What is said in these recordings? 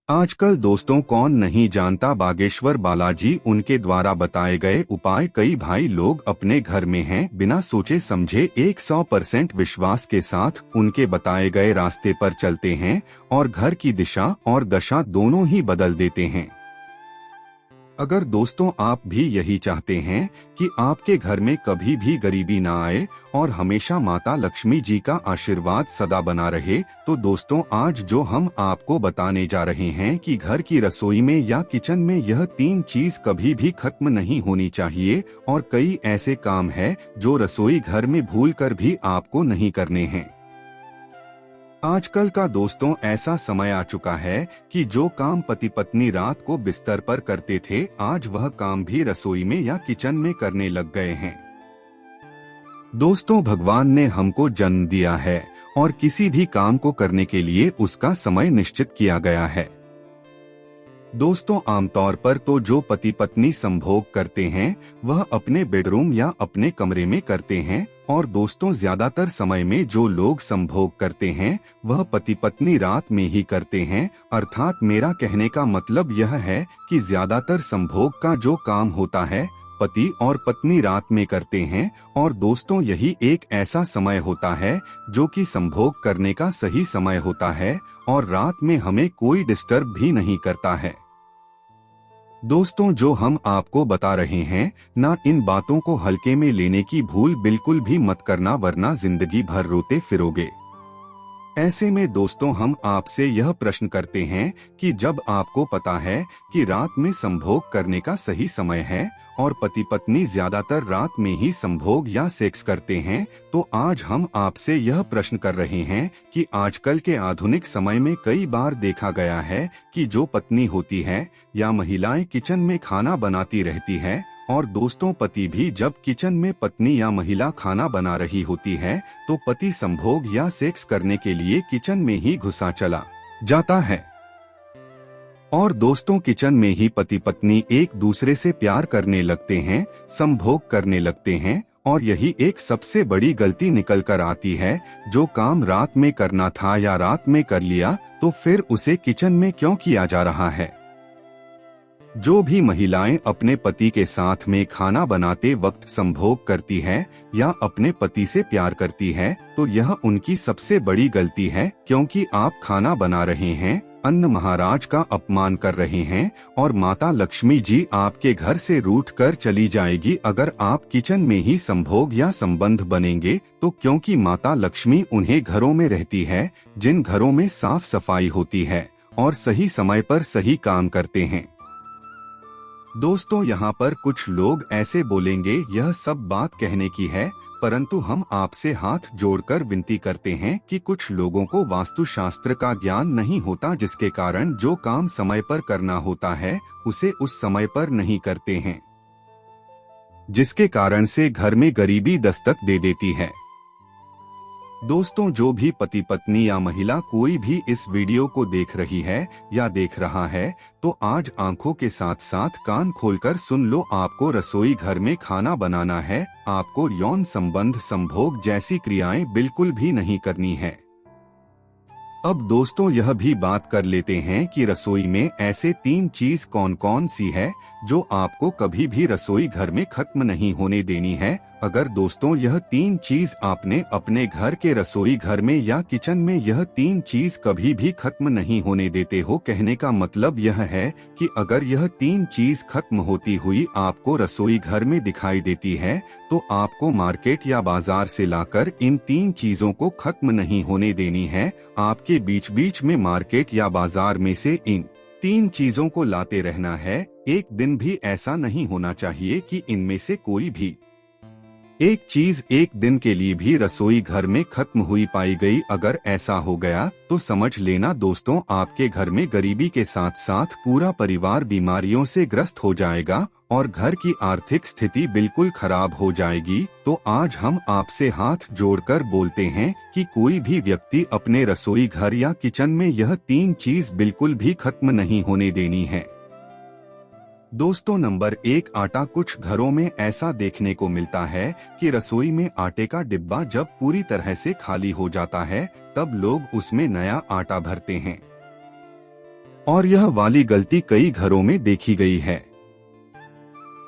आजकल दोस्तों कौन नहीं जानता बागेश्वर बालाजी। उनके द्वारा बताए गए उपाय कई भाई लोग अपने घर में हैं, बिना सोचे समझे 100% विश्वास के साथ उनके बताए गए रास्ते पर चलते हैं और घर की दिशा और दशा दोनों ही बदल देते हैं। अगर दोस्तों आप भी यही चाहते हैं कि आपके घर में कभी भी गरीबी ना आए और हमेशा माता लक्ष्मी जी का आशीर्वाद सदा बना रहे, तो दोस्तों आज जो हम आपको बताने जा रहे हैं कि घर की रसोई में या किचन में यह 3 चीज कभी भी खत्म नहीं होनी चाहिए। और कई ऐसे काम हैं जो रसोई घर में भूलकर भी आपको नहीं करने हैं। आजकल का दोस्तों ऐसा समय आ चुका है कि जो काम पति पत्नी रात को बिस्तर पर करते थे, आज वह काम भी रसोई में या किचन में करने लग गए हैं। दोस्तों भगवान ने हमको जन्म दिया है और किसी भी काम को करने के लिए उसका समय निश्चित किया गया है। दोस्तों आमतौर पर तो जो पति पत्नी संभोग करते हैं वह अपने बेडरूम या अपने कमरे में करते हैं, और दोस्तों ज्यादातर समय में जो लोग संभोग करते हैं वह पति पत्नी रात में ही करते हैं। अर्थात मेरा कहने का मतलब यह है कि ज्यादातर संभोग का जो काम होता है पति और पत्नी रात में करते हैं। और दोस्तों यही एक ऐसा समय होता है जो कि संभोग करने का सही समय होता है और रात में हमें कोई डिस्टर्ब भी नहीं करता है। दोस्तों जो हम आपको बता रहे हैं ना, इन बातों को हल्के में लेने की भूल बिल्कुल भी मत करना, वरना जिंदगी भर रोते फिरोगे। ऐसे में दोस्तों हम आपसे यह प्रश्न करते हैं कि जब आपको पता है कि रात में संभोग करने का सही समय है और पति पत्नी ज्यादातर रात में ही संभोग या सेक्स करते हैं, तो आज हम आपसे यह प्रश्न कर रहे हैं कि आजकल के आधुनिक समय में कई बार देखा गया है कि जो पत्नी होती है या महिलाएं किचन में खाना बनाती रहती है, और दोस्तों पति भी जब किचन में पत्नी या महिला खाना बना रही होती है तो पति संभोग या सेक्स करने के लिए किचन में ही घुसा चला जाता है। और दोस्तों किचन में ही पति पत्नी एक दूसरे से प्यार करने लगते हैं, संभोग करने लगते हैं, और यही एक सबसे बड़ी गलती निकल कर आती है। जो काम रात में करना था या रात में कर लिया तो फिर उसे किचन में क्यों किया जा रहा है। जो भी महिलाएं अपने पति के साथ में खाना बनाते वक्त संभोग करती है या अपने पति से प्यार करती है, तो यह उनकी सबसे बड़ी गलती है, क्योंकि आप खाना बना रहे हैं, अन्न महाराज का अपमान कर रहे हैं, और माता लक्ष्मी जी आपके घर से रूठ कर चली जाएगी अगर आप किचन में ही संभोग या संबंध बनेंगे। तो क्योंकि माता लक्ष्मी उन्हें घरों में रहती है जिन घरों में साफ सफाई होती है और सही समय पर सही काम करते हैं। दोस्तों यहाँ पर कुछ लोग ऐसे बोलेंगे यह सब बात कहने की है, परंतु हम आपसे हाथ जोड़कर विनती करते हैं कि कुछ लोगों को वास्तुशास्त्र का ज्ञान नहीं होता, जिसके कारण जो काम समय पर करना होता है उसे उस समय पर नहीं करते हैं, जिसके कारण से घर में गरीबी दस्तक दे देती है। दोस्तों जो भी पति पत्नी या महिला कोई भी इस वीडियो को देख रही है या देख रहा है, तो आज आंखों के साथ साथ कान खोलकर सुन लो। आपको रसोई घर में खाना बनाना है, आपको यौन संबंध संभोग जैसी क्रियाएं बिल्कुल भी नहीं करनी है। अब दोस्तों यह भी बात कर लेते हैं कि रसोई में ऐसे 3 चीज कौन कौन सी है जो आपको कभी भी रसोई घर में खत्म नहीं होने देनी है। अगर दोस्तों यह 3 चीज आपने अपने घर के रसोई घर में या किचन में यह 3 चीज कभी भी खत्म नहीं होने देते हो, कहने का मतलब यह है कि अगर यह 3 चीज खत्म होती हुई आपको रसोई घर में दिखाई देती है, तो आपको मार्केट या बाजार से लाकर इन 3 चीजों को खत्म नहीं होने देनी है। आपके बीच बीच में मार्केट या बाजार में से इन 3 चीजों को लाते रहना है। एक दिन भी ऐसा नहीं होना चाहिए कि इनमें से कोई भी एक चीज एक दिन के लिए भी रसोई घर में खत्म हुई पाई गई। अगर ऐसा हो गया तो समझ लेना दोस्तों आपके घर में गरीबी के साथ साथ पूरा परिवार बीमारियों से ग्रस्त हो जाएगा और घर की आर्थिक स्थिति बिल्कुल खराब हो जाएगी। तो आज हम आपसे हाथ जोड़कर बोलते हैं कि कोई भी व्यक्ति अपने रसोई घर या किचन में यह 3 चीज बिल्कुल भी खत्म नहीं होने देनी है। दोस्तों नंबर 1, आटा। कुछ घरों में ऐसा देखने को मिलता है कि रसोई में आटे का डिब्बा जब पूरी तरह से खाली हो जाता है तब लोग उसमें नया आटा भरते हैं। और यह वाली गलती कई घरों में देखी गई है।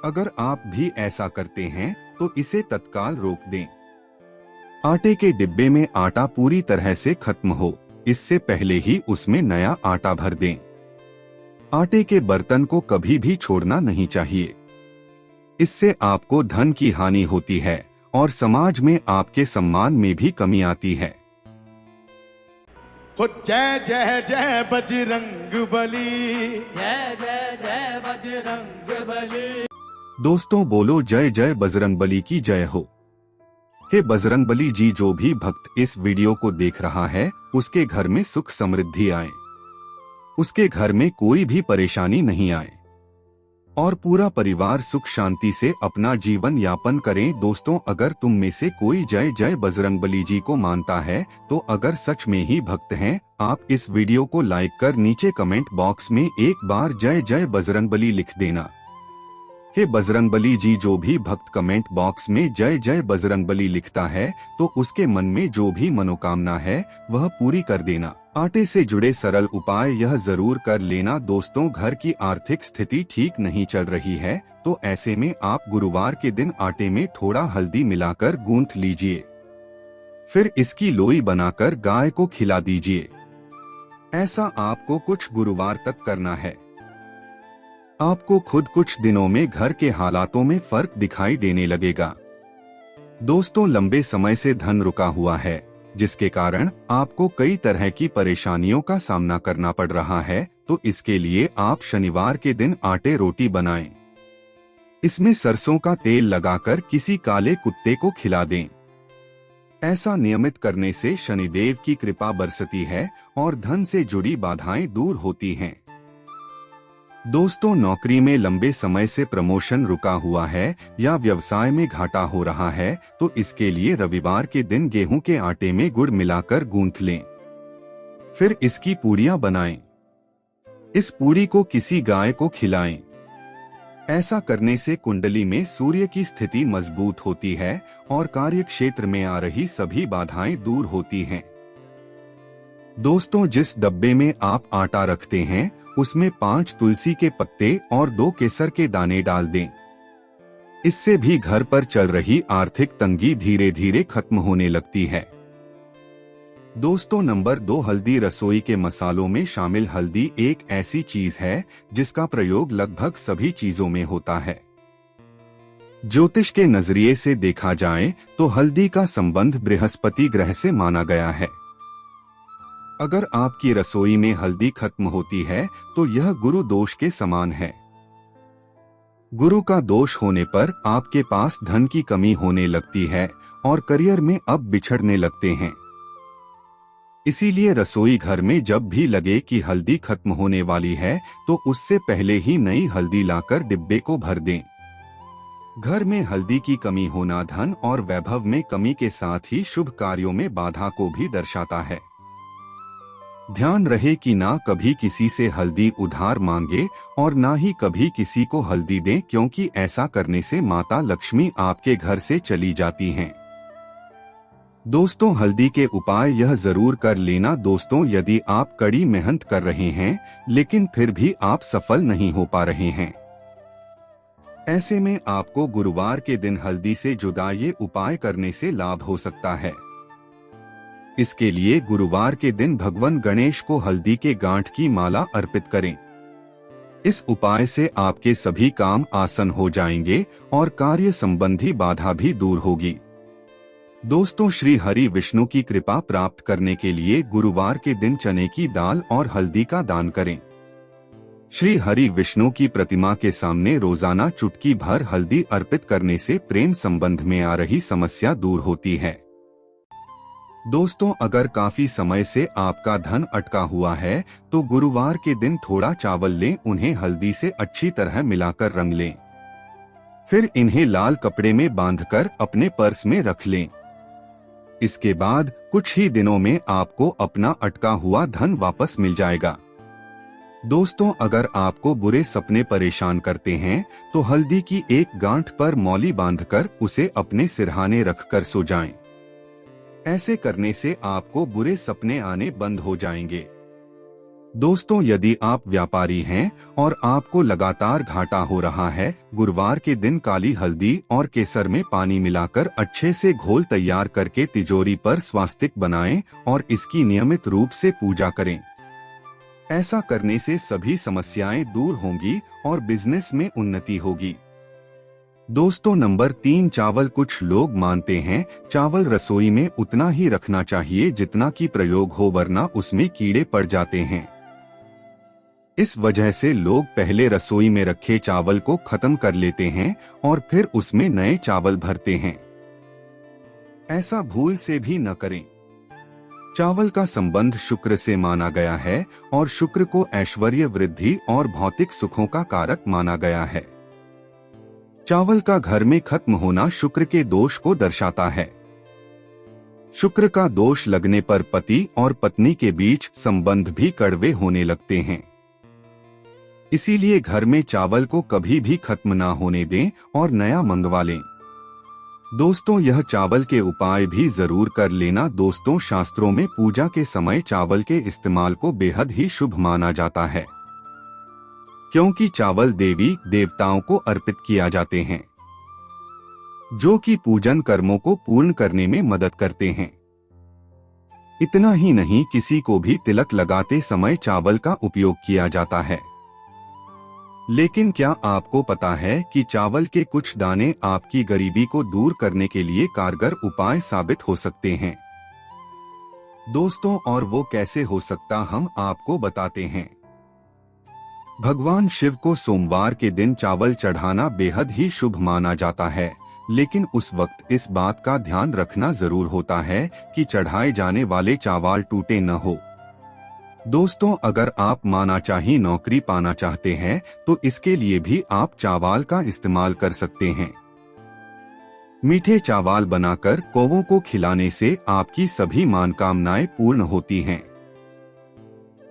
अगर आप भी ऐसा करते हैं तो इसे तत्काल रोक दें। आटे के डिब्बे में आटा पूरी तरह से खत्म हो, इससे पहले ही उसमें नया आटा भर दें। आटे के बर्तन को कभी भी छोड़ना नहीं चाहिए। इससे आपको धन की हानि होती है और समाज में आपके सम्मान में भी कमी आती है। जय जय जय बजरंगबली, जय जय जय बजरंगबली। दोस्तों बोलो जय जय बजरंगबली की जय हो। हे बजरंगबली जी, जो भी भक्त इस वीडियो को देख रहा है उसके घर में सुख समृद्धि आए, उसके घर में कोई भी परेशानी नहीं आए और पूरा परिवार सुख शांति से अपना जीवन यापन करें। दोस्तों, अगर तुम में से कोई जय जय बजरंगबली जी को मानता है तो अगर सच में ही भक्त हैं, आप इस वीडियो को लाइक कर नीचे कमेंट बॉक्स में एक बार जय जय बजरंगबली लिख देना। हे बजरंगबली जी, जो भी भक्त कमेंट बॉक्स में जय जय बजरंगबली लिखता है तो उसके मन में जो भी मनोकामना है वह पूरी कर देना। आटे से जुड़े सरल उपाय यह जरूर कर लेना। दोस्तों, घर की आर्थिक स्थिति ठीक नहीं चल रही है तो ऐसे में आप गुरुवार के दिन आटे में थोड़ा हल्दी मिलाकर गूंथ लीजिए, फिर इसकी लोई बनाकर गाय को खिला दीजिए। ऐसा आपको कुछ गुरुवार तक करना है। आपको खुद कुछ दिनों में घर के हालातों में फर्क दिखाई देने लगेगा। दोस्तों, लंबे समय से धन रुका हुआ है जिसके कारण आपको कई तरह की परेशानियों का सामना करना पड़ रहा है, तो इसके लिए आप शनिवार के दिन आटे रोटी बनाएं। इसमें सरसों का तेल लगाकर किसी काले कुत्ते को खिला दें। ऐसा नियमित करने से शनिदेव की कृपा बरसती है और धन से जुड़ी बाधाएं दूर होती हैं। दोस्तों, नौकरी में लंबे समय से प्रमोशन रुका हुआ है या व्यवसाय में घाटा हो रहा है तो इसके लिए रविवार के दिन गेहूं के आटे में गुड़ मिलाकर गूंथ लें, फिर इसकी पूड़ियां बनाएं। इस पूड़ी को किसी गाय को खिलाएं। ऐसा करने से कुंडली में सूर्य की स्थिति मजबूत होती है और कार्य क्षेत्र में आ रही सभी बाधाएं दूर होती हैं। दोस्तों, जिस डब्बे में आप आटा रखते हैं उसमें 5 तुलसी के पत्ते और 2 केसर के दाने डाल दें। इससे भी घर पर चल रही आर्थिक तंगी धीरे धीरे खत्म होने लगती है। दोस्तों, नंबर 2, हल्दी। रसोई के मसालों में शामिल हल्दी एक ऐसी चीज है जिसका प्रयोग लगभग सभी चीजों में होता है। ज्योतिष के नजरिए से देखा जाए तो हल्दी का संबंध बृहस्पति ग्रह से माना गया है। अगर आपकी रसोई में हल्दी खत्म होती है तो यह गुरु दोष के समान है। गुरु का दोष होने पर आपके पास धन की कमी होने लगती है और करियर में अब बिछड़ने लगते हैं। इसीलिए रसोई घर में जब भी लगे कि हल्दी खत्म होने वाली है तो उससे पहले ही नई हल्दी लाकर डिब्बे को भर दें। घर में हल्दी की कमी होना धन और वैभव में कमी के साथ ही शुभ कार्यों में बाधा को भी दर्शाता है। ध्यान रहे कि ना कभी किसी से हल्दी उधार मांगे और ना ही कभी किसी को हल्दी दें, क्योंकि ऐसा करने से माता लक्ष्मी आपके घर से चली जाती हैं। दोस्तों, हल्दी के उपाय यह जरूर कर लेना। दोस्तों, यदि आप कड़ी मेहनत कर रहे हैं लेकिन फिर भी आप सफल नहीं हो पा रहे हैं, ऐसे में आपको गुरुवार के दिन हल्दी से जुदा ये उपाय करने से लाभ हो सकता है। इसके लिए गुरुवार के दिन भगवान गणेश को हल्दी के गांठ की माला अर्पित करें। इस उपाय से आपके सभी काम आसान हो जाएंगे और कार्य संबंधी बाधा भी दूर होगी। दोस्तों, श्री हरि विष्णु की कृपा प्राप्त करने के लिए गुरुवार के दिन चने की दाल और हल्दी का दान करें। श्री हरि विष्णु की प्रतिमा के सामने रोजाना चुटकी भर हल्दी अर्पित करने से प्रेम संबंध में आ रही समस्या दूर होती है। दोस्तों, अगर काफी समय से आपका धन अटका हुआ है तो गुरुवार के दिन थोड़ा चावल लें, उन्हें हल्दी से अच्छी तरह मिलाकर रंग लें, फिर इन्हें लाल कपड़े में बांधकर अपने पर्स में रख लें। इसके बाद कुछ ही दिनों में आपको अपना अटका हुआ धन वापस मिल जाएगा। दोस्तों, अगर आपको बुरे सपने परेशान करते हैं तो हल्दी की एक गांठ पर मौली बांधकर उसे अपने सिरहाने रखकर सो जाएं। ऐसे करने से आपको बुरे सपने आने बंद हो जाएंगे। दोस्तों, यदि आप व्यापारी हैं और आपको लगातार घाटा हो रहा है, गुरुवार के दिन काली हल्दी और केसर में पानी मिलाकर अच्छे से घोल तैयार करके तिजोरी पर स्वास्तिक बनाएं और इसकी नियमित रूप से पूजा करें। ऐसा करने से सभी समस्याएं दूर होंगी और बिजनेस में उन्नति होगी। दोस्तों, नंबर 3, चावल। कुछ लोग मानते हैं चावल रसोई में उतना ही रखना चाहिए जितना कि प्रयोग हो, वरना उसमें कीड़े पड़ जाते हैं। इस वजह से लोग पहले रसोई में रखे चावल को खत्म कर लेते हैं और फिर उसमें नए चावल भरते हैं। ऐसा भूल से भी न करें। चावल का संबंध शुक्र से माना गया है और शुक्र को ऐश्वर्य वृद्धि और भौतिक सुखों का कारक माना गया है। चावल का घर में खत्म होना शुक्र के दोष को दर्शाता है। शुक्र का दोष लगने पर पति और पत्नी के बीच संबंध भी कड़वे होने लगते हैं। इसीलिए घर में चावल को कभी भी खत्म ना होने दें और नया मंगवा लें। दोस्तों, यह चावल के उपाय भी जरूर कर लेना। दोस्तों, शास्त्रों में पूजा के समय चावल के इस्तेमाल को बेहद ही शुभ माना जाता है, क्योंकि चावल देवी देवताओं को अर्पित किया जाते हैं, जो कि पूजन कर्मों को पूर्ण करने में मदद करते हैं। इतना ही नहीं, किसी को भी तिलक लगाते समय चावल का उपयोग किया जाता है। लेकिन क्या आपको पता है कि चावल के कुछ दाने आपकी गरीबी को दूर करने के लिए कारगर उपाय साबित हो सकते हैं? दोस्तों, और वो कैसे हो सकता, हम आपको बताते हैं। भगवान शिव को सोमवार के दिन चावल चढ़ाना बेहद ही शुभ माना जाता है, लेकिन उस वक्त इस बात का ध्यान रखना जरूर होता है कि चढ़ाए जाने वाले चावल टूटे न हो। दोस्तों, अगर आप मानाचाही नौकरी पाना चाहते हैं तो इसके लिए भी आप चावल का इस्तेमाल कर सकते हैं। मीठे चावल बनाकर कौवों को खिलाने से आपकी सभी मनोकामनाएं पूर्ण होती हैं।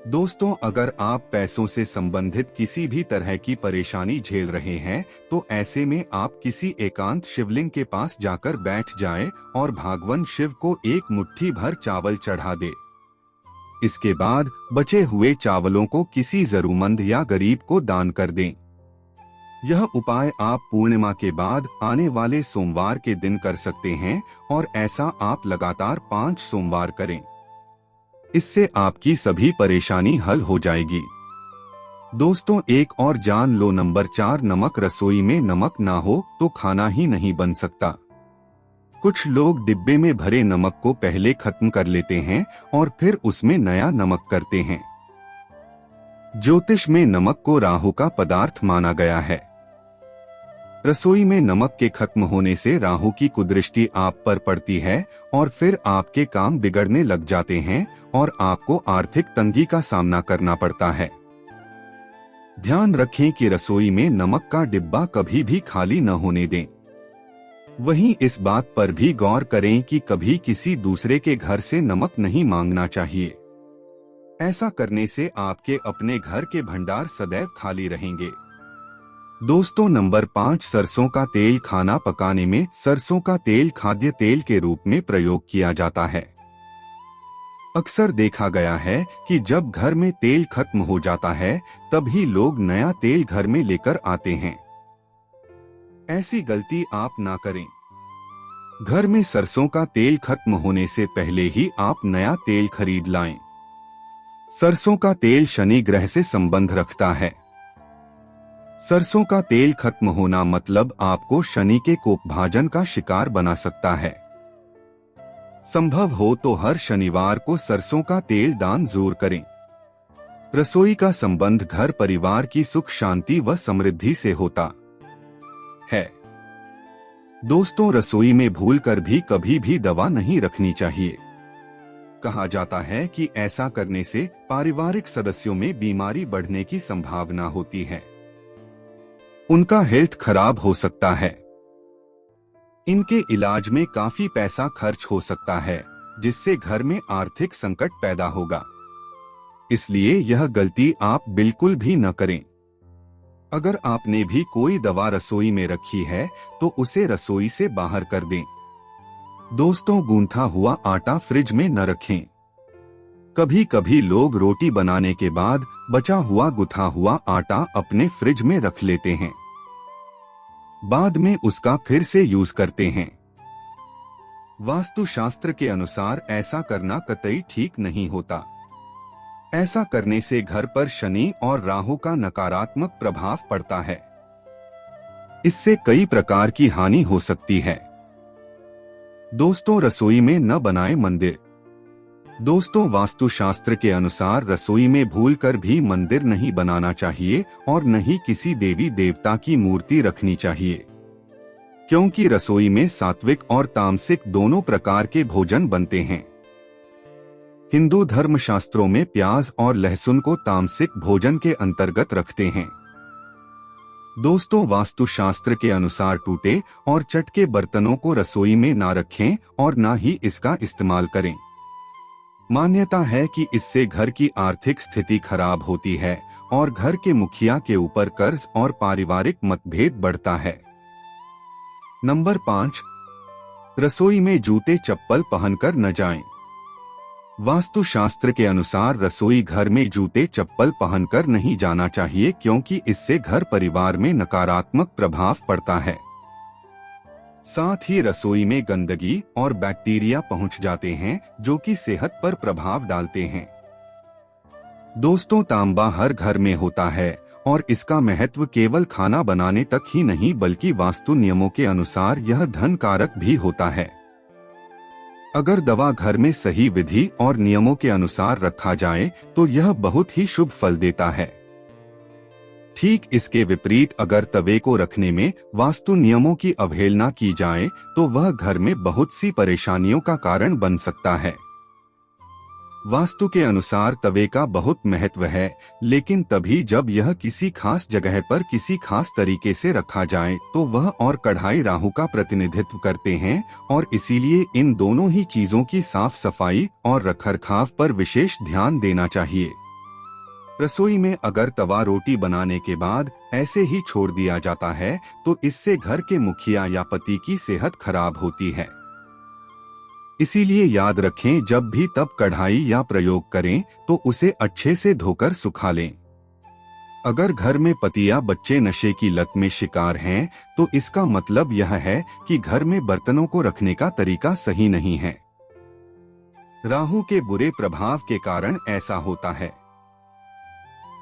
दोस्तों, अगर आप पैसों से संबंधित किसी भी तरह की परेशानी झेल रहे हैं तो ऐसे में आप किसी एकांत शिवलिंग के पास जाकर बैठ जाएं और भगवान शिव को एक मुट्ठी भर चावल चढ़ा दे। इसके बाद बचे हुए चावलों को किसी जरूरतमंद या गरीब को दान कर दें। यह उपाय आप पूर्णिमा के बाद आने वाले सोमवार के दिन कर सकते हैं और ऐसा आप लगातार 5 सोमवार करें। इससे आपकी सभी परेशानी हल हो जाएगी। दोस्तों, एक और जान लो। नंबर 4, नमक। रसोई में नमक ना हो तो खाना ही नहीं बन सकता। कुछ लोग डिब्बे में भरे नमक को पहले खत्म कर लेते हैं और फिर उसमें नया नमक करते हैं। ज्योतिष में नमक को राहु का पदार्थ माना गया है। रसोई में नमक के खत्म होने से राहु की कुदृष्टि आप पर पड़ती है और फिर आपके काम बिगड़ने लग जाते हैं और आपको आर्थिक तंगी का सामना करना पड़ता है। ध्यान रखें कि रसोई में नमक का डिब्बा कभी भी खाली न होने दें। वहीं इस बात पर भी गौर करें कि कभी किसी दूसरे के घर से नमक नहीं मांगना चाहिए। ऐसा करने से आपके अपने घर के भंडार सदैव खाली रहेंगे। दोस्तों, नंबर 5, सरसों का तेल। खाना पकाने में सरसों का तेल खाद्य तेल के रूप में प्रयोग किया जाता है। अक्सर देखा गया है कि जब घर में तेल खत्म हो जाता है तभी लोग नया तेल घर में लेकर आते हैं। ऐसी गलती आप ना करें। घर में सरसों का तेल खत्म होने से पहले ही आप नया तेल खरीद लाएं। सरसों का तेल शनि ग्रह से संबंध रखता है। सरसों का तेल खत्म होना मतलब आपको शनि के कोपभाजन का शिकार बना सकता है। संभव हो तो हर शनिवार को सरसों का तेल दान जरूर करें। रसोई का संबंध घर परिवार की सुख शांति व समृद्धि से होता है। दोस्तों, रसोई में भूलकर भी कभी भी दवा नहीं रखनी चाहिए। कहा जाता है कि ऐसा करने से पारिवारिक सदस्यों में बीमारी बढ़ने की संभावना होती है। उनका हेल्थ खराब हो सकता है। इनके इलाज में काफी पैसा खर्च हो सकता है, जिससे घर में आर्थिक संकट पैदा होगा। इसलिए यह गलती आप बिल्कुल भी न करें। अगर आपने भी कोई दवा रसोई में रखी है तो उसे रसोई से बाहर कर दें। दोस्तों, गूंथा हुआ आटा फ्रिज में न रखें। कभी कभी लोग रोटी बनाने के बाद बचा हुआ गुथा हुआ आटा अपने फ्रिज में रख लेते हैं, बाद में उसका फिर से यूज करते हैं। वास्तुशास्त्र के अनुसार ऐसा करना कतई ठीक नहीं होता। ऐसा करने से घर पर शनि और राहु का नकारात्मक प्रभाव पड़ता है। इससे कई प्रकार की हानि हो सकती है। दोस्तों, रसोई में न बनाएं मंदिर। दोस्तों, वास्तुशास्त्र के अनुसार रसोई में भूलकर भी मंदिर नहीं बनाना चाहिए और न ही किसी देवी देवता की मूर्ति रखनी चाहिए, क्योंकि रसोई में सात्विक और तामसिक दोनों प्रकार के भोजन बनते हैं। हिंदू धर्मशास्त्रों में प्याज और लहसुन को तामसिक भोजन के अंतर्गत रखते हैं। दोस्तों, वास्तुशास्त्र के अनुसार टूटे और चटके बर्तनों को रसोई में ना रखें और ना ही इसका इस्तेमाल करें। मान्यता है कि इससे घर की आर्थिक स्थिति खराब होती है और घर के मुखिया के ऊपर कर्ज और पारिवारिक मतभेद बढ़ता है। नंबर 5, रसोई में जूते चप्पल पहनकर न जाएं। वास्तुशास्त्र के अनुसार रसोई घर में जूते चप्पल पहनकर नहीं जाना चाहिए, क्योंकि इससे घर परिवार में नकारात्मक प्रभाव पड़ता है। साथ ही रसोई में गंदगी और बैक्टीरिया पहुंच जाते हैं, जो कि सेहत पर प्रभाव डालते हैं। दोस्तों, तांबा हर घर में होता है और इसका महत्व केवल खाना बनाने तक ही नहीं बल्कि वास्तु नियमों के अनुसार यह धन कारक भी होता है। अगर दवा घर में सही विधि और नियमों के अनुसार रखा जाए तो यह बहुत ही शुभ फल देता है। ठीक इसके विपरीत अगर तवे को रखने में वास्तु नियमों की अवहेलना की जाए तो वह घर में बहुत सी परेशानियों का कारण बन सकता है। वास्तु के अनुसार तवे का बहुत महत्व है, लेकिन तभी जब यह किसी खास जगह पर किसी खास तरीके से रखा जाए तो वह और कढ़ाई राहु का प्रतिनिधित्व करते हैं और इसीलिए इन दोनों ही चीजों की साफ सफाई और रखरखाव पर विशेष ध्यान देना चाहिए। रसोई में अगर तवा रोटी बनाने के बाद ऐसे ही छोड़ दिया जाता है तो इससे घर के मुखिया या पति की सेहत खराब होती है। इसीलिए याद रखें, जब भी तब कढ़ाई या प्रयोग करें तो उसे अच्छे से धोकर सुखा लें। अगर घर में पति या बच्चे नशे की लत में शिकार हैं तो इसका मतलब यह है कि घर में बर्तनों को रखने का तरीका सही नहीं है। राहु के बुरे प्रभाव के कारण ऐसा होता है।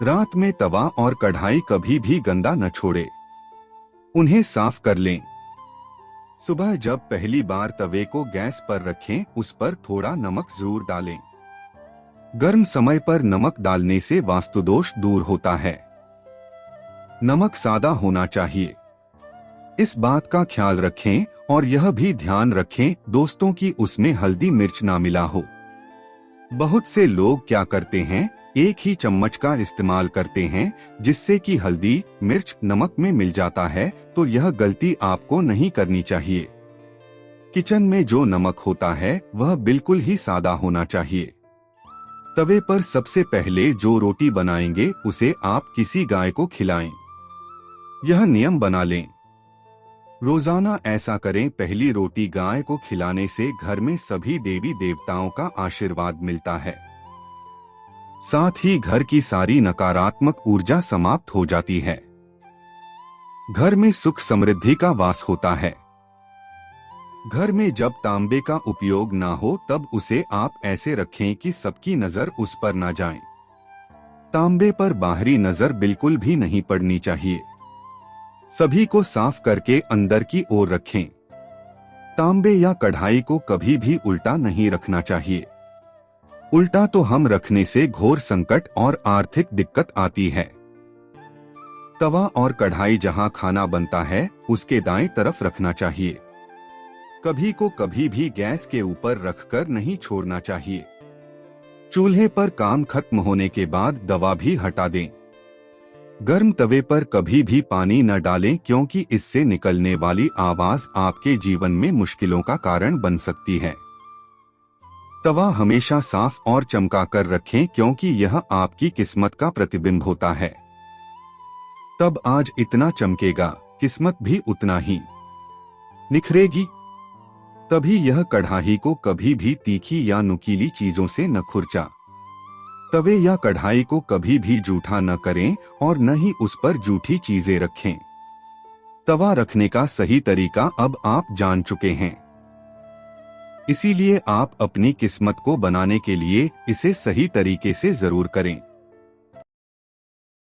रात में तवा और कढ़ाई कभी भी गंदा न छोड़े, उन्हें साफ कर लें। सुबह जब पहली बार तवे को गैस पर रखें, उस पर थोड़ा नमक जरूर डालें। गर्म समय पर नमक डालने से वास्तु दोष दूर होता है। नमक सादा होना चाहिए, इस बात का ख्याल रखें और यह भी ध्यान रखें दोस्तों कि उसमें हल्दी मिर्च ना मिला हो। बहुत से लोग क्या करते हैं, एक ही चम्मच का इस्तेमाल करते हैं जिससे कि हल्दी मिर्च नमक में मिल जाता है, तो यह गलती आपको नहीं करनी चाहिए। किचन में जो नमक होता है वह बिल्कुल ही सादा होना चाहिए। तवे पर सबसे पहले जो रोटी बनाएंगे उसे आप किसी गाय को खिलाएं। यह नियम बना लें, रोजाना ऐसा करें। पहली रोटी गाय को खिलाने से घर में सभी देवी देवताओं का आशीर्वाद मिलता है, साथ ही घर की सारी नकारात्मक ऊर्जा समाप्त हो जाती है। घर में सुख समृद्धि का वास होता है। घर में जब तांबे का उपयोग ना हो तब उसे आप ऐसे रखें कि सबकी नजर उस पर ना जाए। तांबे पर बाहरी नजर बिल्कुल भी नहीं पड़नी चाहिए। सभी को साफ करके अंदर की ओर रखें। तांबे या कढ़ाई को कभी भी उल्टा नहीं रखना चाहिए। उल्टा तो हम रखने से घोर संकट और आर्थिक दिक्कत आती है। तवा और कढ़ाई जहां खाना बनता है उसके दाएं तरफ रखना चाहिए। कभी को कभी भी गैस के ऊपर रखकर नहीं छोड़ना चाहिए। चूल्हे पर काम खत्म होने के बाद दवा भी हटा दें। गर्म तवे पर कभी भी पानी न डालें, क्योंकि इससे निकलने वाली आवाज आपके जीवन में मुश्किलों का कारण बन सकती है। तवा हमेशा साफ और चमका कर रखें, क्योंकि यह आपकी किस्मत का प्रतिबिंब होता है। तब आज इतना चमकेगा, किस्मत भी उतना ही निखरेगी। तभी यह कढ़ाई को कभी भी तीखी या नुकीली चीजों से न खुरचा। तवे या कढ़ाई को कभी भी जूठा न करें और न ही उस पर जूठी चीजें रखें। तवा रखने का सही तरीका अब आप जान चुके हैं, इसीलिए आप अपनी किस्मत को बनाने के लिए इसे सही तरीके से जरूर करें।